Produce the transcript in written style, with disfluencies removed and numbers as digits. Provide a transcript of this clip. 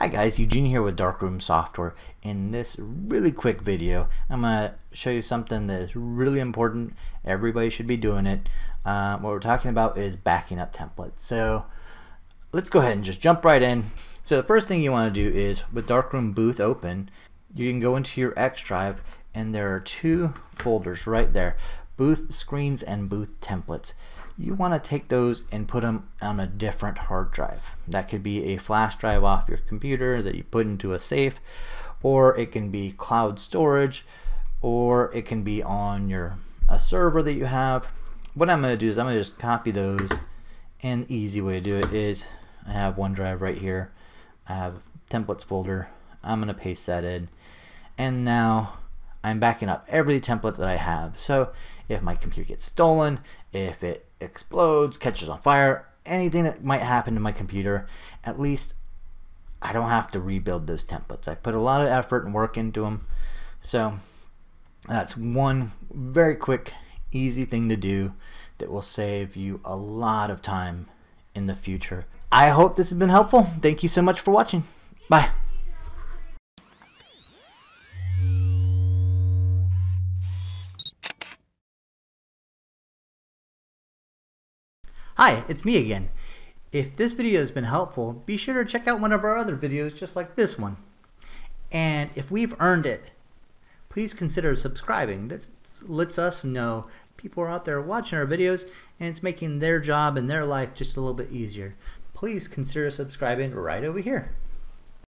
Hi guys, Eugene here with Darkroom Software. In this really quick video, I'm going to show you something that is really important. Everybody should be doing it. What we're talking about is backing up templates. So let's go ahead and just jump right in. So the first thing you want to do is, with Darkroom Booth open, you can go into your X drive and there are two folders right there, Booth Screens and Booth Templates. You want to take those and put them on a different hard drive. That could be a flash drive off your computer that you put into a safe, or it can be cloud storage, or it can be on a server that you have. What I'm going to do is I'm going to just copy those, and the easy way to do it is I have OneDrive right here. I have templates folder. I'm going to paste that in, and now I'm backing up every template that I have. So if my computer gets stolen, if it explodes, catches on fire, anything that might happen to my computer, at least I don't have to rebuild those templates. I put a lot of effort and work into them. So that's one very quick, easy thing to do that will save you a lot of time in the future. I hope this has been helpful. Thank you so much for watching. Bye. Hi, it's me again. If this video has been helpful, be sure to check out one of our other videos just like this one. And if we've earned it, please consider subscribing. This lets us know people are out there watching our videos and it's making their job and their life just a little bit easier. Please consider subscribing right over here.